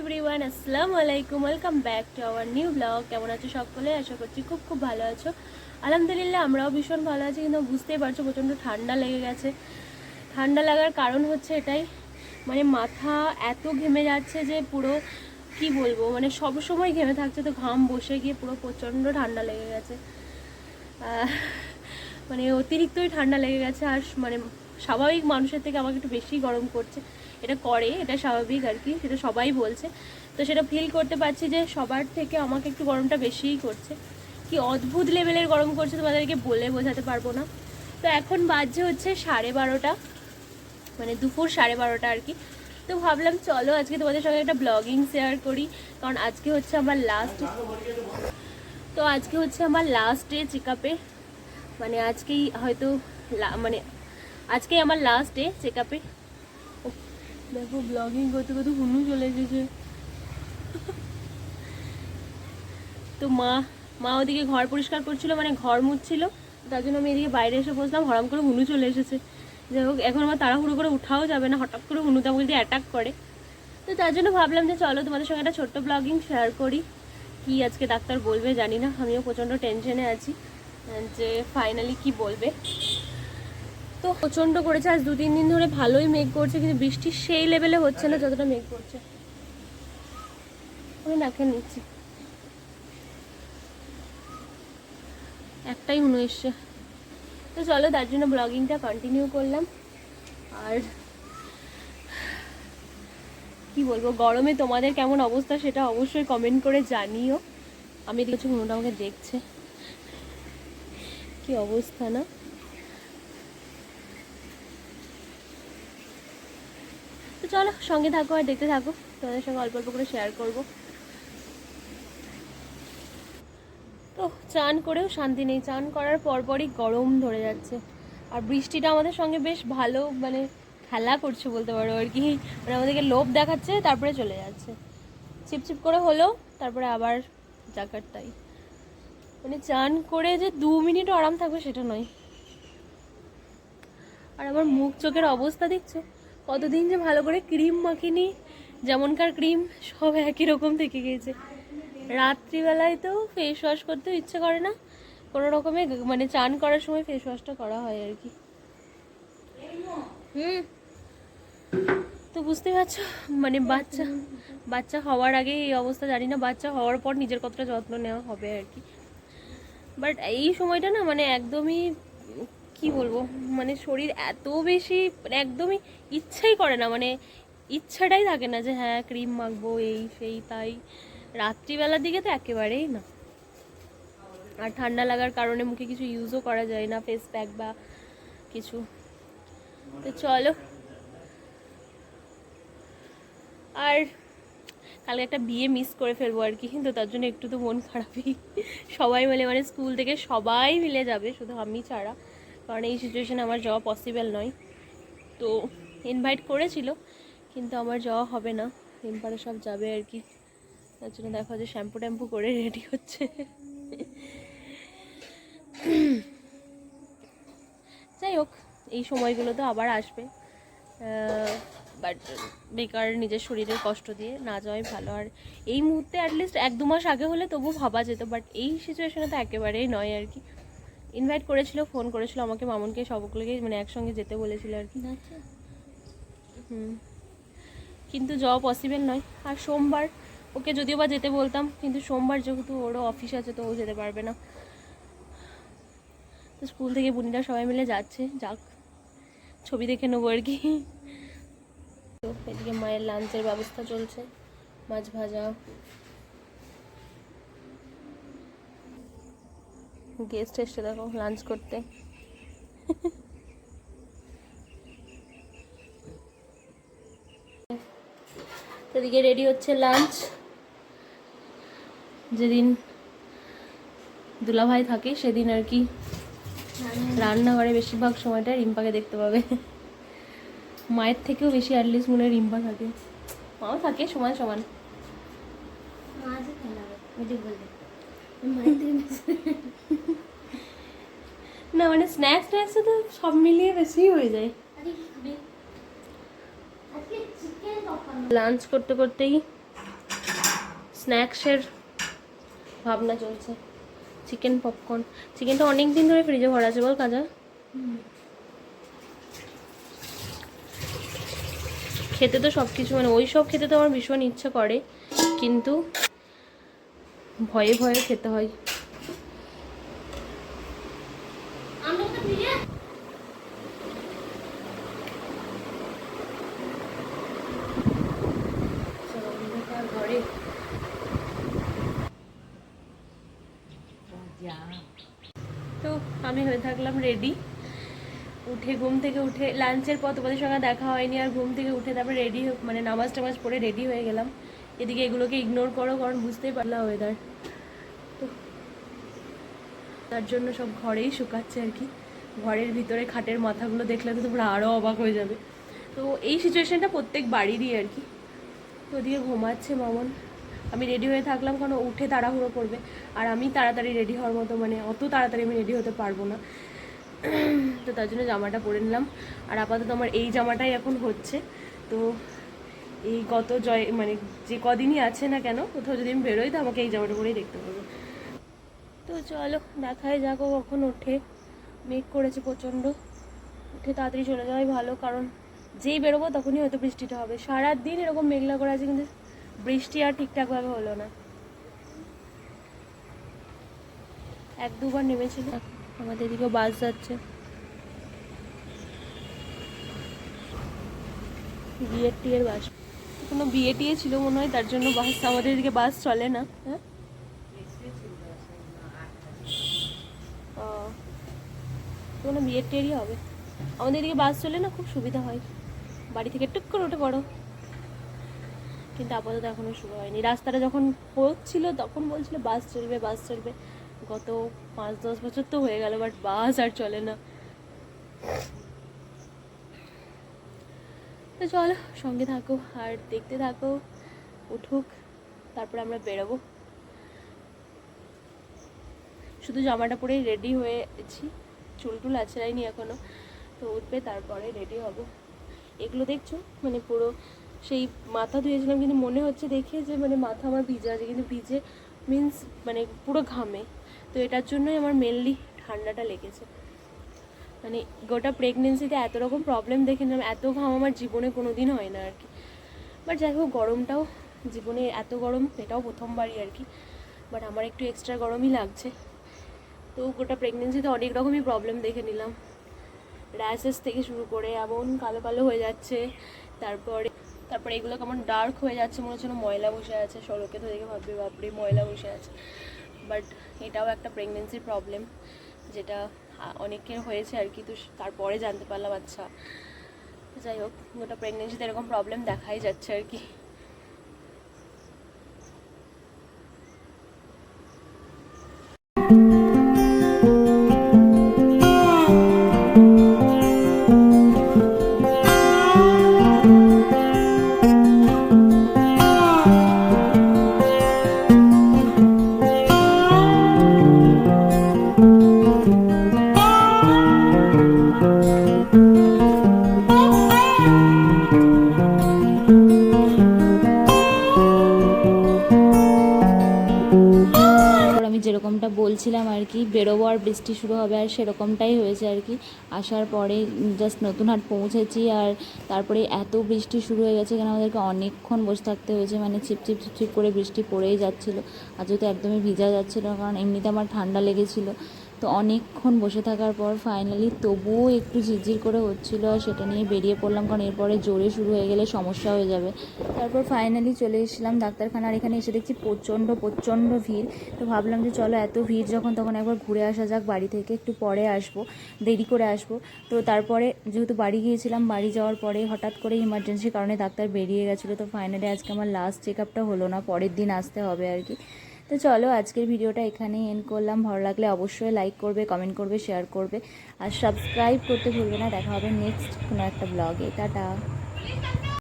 Everyone, আসসালামু আলাইকুম। Welcome back to our new blog. কেমন আছো সকলে? আশা করছি খুব খুব ভালো আছো। আলহামদুলিল্লাহ আমরাও ভীষণ ভালো আছি, কিন্তু বুঝতেই পারছো প্রচণ্ড ঠান্ডা লেগে গেছে। ঠান্ডা লাগার কারণ হচ্ছে এটাই, মানে মাথা এত ঘেমে যাচ্ছে যে পুরো কি বলবো, মানে সব সময় ঘেমে থাকছে, তো ঘাম বসে গিয়ে পুরো প্রচণ্ড ঠান্ডা লেগে গেছে। মানে অতিরিক্তই ঠান্ডা লেগে গেছে। আর মানে স্বাভাবিক মানুষের থেকে আমাকে একটু বেশি গরম করছে। এটা স্বাভাবিক আর কি, সেটা সবাই বলছে। তো সেটা ফিল করতে পারছি যে সবার থেকে আমাকে একটু গরমটা বেশিই করছে। কি অদ্ভুত লেভেলের গরম করছে, তোমাদেরকে বলে বোঝাতে পারবো না। তো এখন বাজে হচ্ছে 12:30, মানে দুপুর 12:30 আর কি। তো ভাবলাম চলো আজকে তোমাদের সঙ্গে একটা ব্লগিং শেয়ার করি, কারণ আজকে হচ্ছে আমার লাস্ট ডে চেক আপে। মানে আজকেই হয়তো মানে আজকেই আমার লাস্ট ডে চেক আপে। দেখো ব্লগিং করতে করতে হুনু চলে এসেছে। তো মা ওদিকে ঘর পরিষ্কার করছিল, মানে ঘর মুছছিল, তার জন্য আমি এদিকে বাইরে এসে বসলাম। হঠাৎ করে হুনু চলে এসেছে। যাই হোক, এখন আমার তাড়াহুড়ো করে উঠাও যাবে না, হঠাৎ করে হুনুতে আমাকে যদি অ্যাটাক করে। তো তার জন্য ভাবলাম যে চলো তোমাদের সঙ্গে একটা ছোট্ট ব্লগিং শেয়ার করি। কি আজকে ডাক্তার বলবে জানি না, আমিও প্রচণ্ড টেনশনে আছি যে ফাইনালি কি বলবে। তো প্রচণ্ড করেছে, আজ 2-3 দিন ধরে ভালোই মেঘ করছে, কিন্তু বৃষ্টি সেই লেভেলে হচ্ছে না যতটা মেঘ করছে। আমি নাকে নিচ্ছি, একটাই হুনু এসছে। তো চলো তার জন্য ব্লগিংটা কন্টিনিউ করলাম। আর কি বলবো, গরমে তোমাদের কেমন অবস্থা সেটা অবশ্যই কমেন্ট করে জানিও। আমি দেখছি হুনুটা আমাকে দেখছে, কি অবস্থা না। তো চলো সঙ্গে থাকো আর দেখতে থাকো, তোমাদের সঙ্গে অল্প অল্প করে শেয়ার করবো। তো চান করেও শান্তি নেই, চান করার পরপরই গরম ধরে যাচ্ছে। আর বৃষ্টিটা আমাদের সঙ্গে বেশ ভালো, মানে খেলা করছে বলতে পারো আর কি। মানে আমাদেরকে লোভ দেখাচ্ছে, তারপরে চলে যাচ্ছে। চিপচিপ করে হলো, তারপরে আবার জাকার তাই। মানে চান করে যে 2 মিনিটও আরাম থাকবে সেটা নয়। আর আমার মুখ চোখের অবস্থা দেখছো, কতদিন যে ভালো করে ক্রিম মাখিনি, যেমনকার ক্রিম সব একই রকম থেকে গিয়েছে। রাত্রিবেলায় তো ফেস ওয়াশ করতেও ইচ্ছে করে না কোনো রকমে, মানে চান করার সময় ফেস ওয়াশটা করা হয় আর কি। তো বুঝতে পারছো, মানে বাচ্চা হওয়ার আগে এই অবস্থা, জানি না বাচ্চা হওয়ার পর নিজের কতটা যত্ন নেওয়া হবে আর কি। বাট এই সময়টা না, মানে একদমই কি বলবো, মানে শরীর এত বেশি, মানে একদমই ইচ্ছাই করে না, মানে ইচ্ছাটাই থাকে না যে হ্যাঁ ক্রিম মাখবো এই সেই তাই। রাত্রিবেলার দিকে তো একেবারেই না। আর ঠান্ডা লাগার কারণে মুখে কিছু ইউজও করা যায় না, ফেস প্যাক বা কিছু। তো চলো, আর কালকে একটা বিয়ে মিস করে ফেলবো আর কি, কিন্তু তার জন্য একটু তো মন খারাপই। সবাই মিলে, মানে স্কুল থেকে সবাই মিলে যাবে, শুধু আমি ছাড়া, কারণ এই সিচুয়েশনে আমার যাওয়া পসিবল নয়। তো ইনভাইট করেছিল, কিন্তু আমার যাওয়া হবে না, রিম্পারা সব যাবে আর কি। তার জন্য দেখো যে শ্যাম্পু ট্যাম্পু করে রেডি হচ্ছে। যাই হোক, এই সময়গুলো তো আবার আসবে, বাট বেকার নিজের শরীরের কষ্ট দিয়ে না যাওয়াই ভালো। আর এই মুহূর্তে অ্যাটলিস্ট 1-2 মাস আগে হলে তবু ভাবা যেত, বাট এই সিচুয়েশনে তো একেবারেই নয় আর কি। ইনভাইট করেছিল, ফোন করেছিল আমাকে, মামুনকে, সবগুলোকে, মানে একসঙ্গে যেতে বলেছিল আর কি। কিন্তু যাওয়া পসিবল নয়। আর সোমবার ওকে যদিও বা যেতে বলতাম, কিন্তু সোমবার যেহেতু ওরও অফিস আছে, তো ও যেতে পারবে না। তো স্কুল থেকে বুনিরা সবাই মিলে যাচ্ছে, যাক, ছবি দেখে নেবো আর কি। তো এদিকে মায়ের লাঞ্চের ব্যবস্থা চলছে, মাছ ভাজা। গেস্ট এসে দেখো লাঞ্চ করতে। এদিকে রেডি হচ্ছে লাঞ্চ। যেদিন দুলাভাই থাকে সেদিন আর কি রান্নাঘরে বেশিরভাগ সময়টা রিম্পাকে দেখতে পাবে। মায়ের থেকেও বেশি অ্যাটলিস্ট মনে হয় রিম্পা থাকে, মাও থাকে সমান সমান। না মানে স্ন্যাক্সে তো সব মিলিয়ে বেশি হয়ে যায়। লাঞ্চ করতে করতেই স্ন্যাক্সের ভাবনা চলছে। চিকেন পপকর্ন, চিকেনটা অনেক দিন ধরে ফ্রিজে ভরা আছে বল কাজা। খেতে তো সব কিছু মানে ওই সব খেতে তো আমার ভীষণ ইচ্ছা করে, কিন্তু ভয়ে ভয়ে খেতে হয়। ঘরে তো আমি হয়ে থাকলাম রেডি। উঠে ঘুম থেকে উঠে লাঞ্চের পর তোমাদের সঙ্গে দেখা হয়নি, আর ঘুম থেকে উঠে তারপরে রেডি মানে নামাজ টামাজ পড়ে রেডি হয়ে গেলাম। এদিকে এগুলোকে ইগনোর করো, কারণ বুঝতেই পারলাম ওয়েদার, তো তার জন্য সব ঘরেই শুকাচ্ছে আর কি। ঘরের ভিতরে খাটের মাথাগুলো দেখলে তো তোমরা আরও অবাক হয়ে যাবে। তো এই সিচুয়েশানটা প্রত্যেক বাড়িরই আর কি। তো ওদিকে ঘুমাচ্ছে মামন, আমি রেডি হয়ে থাকলাম কারণ উঠে তাড়াহুড়ো করবে, আর আমি তাড়াতাড়ি রেডি হওয়ার মতো মানে অত তাড়াতাড়ি আমি রেডি হতে পারবো না। তো তার জন্য জামাটা পরে নিলাম, আর আপাতত আমার এই জামাটাই এখন হচ্ছে। তো এই গত মানে যে কদিনই আছে না কেন, কোথাও যদি আমি বেরোই তো আমাকে এই জামাটা পরেই দেখতে পাবো। তো চলো দেখাই যাক কখন ওঠে। মেঘ করেছে প্রচণ্ড, উঠে তাড়াতাড়ি চলে যাওয়াই ভালো, কারণ যেই বেরোবো তখনই হয়তো বৃষ্টিটা হবে। সারাদিন এরকম মেঘলা করে আছে, কিন্তু বৃষ্টি আর ঠিকঠাকভাবে হলো না। এক দুবার নেমেছিল। আমাদের এদিকেও বাস যাচ্ছে, বিয়ের টিয়ের বাস। কোনো বিয়ে টিয়ে ছিল মনে হয়, তার জন্য বাস, আমাদের এদিকে বাস চলে না। হ্যাঁ কোনো বিয়ের টিয়েরই হবে। আমাদের এদিকে বাস চলে না, খুব সুবিধা হয়, বাড়ি থেকে টুক করে উঠে পড়ো। কিন্তু আপাতত এখনও শুরু হয়নি। রাস্তাটা যখন হচ্ছিল তখন বলছিল বাস চলবে বাস চলবে, গত 5-10 বছর তো হয়ে গেল, বাট বাস আর চলে না। তো চলো সঙ্গে থাকো আর দেখতে থাকো, উঠুক তারপরে আমরা বেরোবো। শুধু জামাটা পরেই রেডি হয়েছি, চুল টুল আছড়াইনি এখনও, তো উঠবে তারপরে রেডি হব। এগুলো দেখছো মানে পুরো সেই মাথা ধুয়েছিলাম, কিন্তু মনে হচ্ছে দেখে যে মানে মাথা আমার ভিজে আছে, কিন্তু ভিজে মিন্স মানে পুরো ঘামে। তো এটার জন্যই আমার মেনলি ঠান্ডাটা লেগেছে। মানে গোটা প্রেগনেন্সিতে এত রকম প্রবলেম দেখে নিলাম, এত ঘাম আমার জীবনে কোনো দিন হয় না আর কি। বাট যাই হোক, গরমটাও জীবনে এত গরম এটাও প্রথমবারই আর কি, বাট আমার একটু এক্সট্রা গরমই লাগছে। তো গোটা প্রেগনেন্সিতে অনেক রকমই প্রবলেম দেখে নিলাম, র্যাশেস থেকে শুরু করে এমন কালো কালো হয়ে যাচ্ছে, তারপরে এগুলো কেমন ডার্ক হয়ে যাচ্ছে, মনে হচ্ছে ময়লা বসে আছে, সড়কে তো দেখে ভাববে বাপরে ময়লা বসে আছে। বাট এটাও একটা প্রেগনেন্সির প্রবলেম, যেটা অনেকের হয়েছে আর কি। তো তারপরে জানতে পারলাম আচ্ছা। যাই হোক, গোটা প্রেগনেন্সিতে এরকম প্রবলেম দেখাই যাচ্ছে আর কি। যেরকমটা বলছিলাম আর কি, বেরোবো আর বৃষ্টি শুরু হবে, আর সেরকমটাই হয়েছে আর কি। আসার পরে জাস্ট নতুন হাট পৌঁছেছি, আর তারপরে এত বৃষ্টি শুরু হয়ে গেছে, এখানে আমাদেরকে অনেকক্ষণ বসে থাকতে হয়েছে, মানে ছিপছিপ ছিপছিপ করে বৃষ্টি পড়েই যাচ্ছিলো। আর যেহেতু একদমই ভিজা যাচ্ছিলো, কারণ এমনিতে আমার ঠান্ডা লেগেছিলো, তো অনেকক্ষণ বসে থাকার পর ফাইনালি তবুও একটু ঝিরঝির করে হচ্ছিলো, আর সেটা নিয়ে বেরিয়ে পড়লাম, কারণ এরপরে জোরে শুরু হয়ে গেলে সমস্যা হয়ে যাবে। তারপর ফাইনালি চলে এসেছিলাম ডাক্তারখানা, আর এখানে এসে দেখছি প্রচণ্ড ভিড়। তো ভাবলাম যে চলো এত ভিড় যখন, তখন একবার ঘুরে আসা যাক বাড়ি থেকে, একটু পরে আসবো, দেরি করে আসবো। তো তারপরে যেহেতু বাড়ি গিয়েছিলাম, বাড়ি যাওয়ার পরে হঠাৎ করে ইমার্জেন্সির কারণে ডাক্তার বেরিয়ে গেছিলো। তো ফাইনালি আজকে আমার লাস্ট চেক আপটা হলো না, পরের দিন আসতে হবে আর কি। তো চলো আজকের ভিডিওটা এখানেই এন্ড করলাম। ভালো লাগলে অবশ্যই লাইক করবে, কমেন্ট করবে, শেয়ার করবে, আর সাবস্ক্রাইব করতে ভুলবে না। দেখা হবে নেক্সট কোনো একটা ব্লগে। টাটা।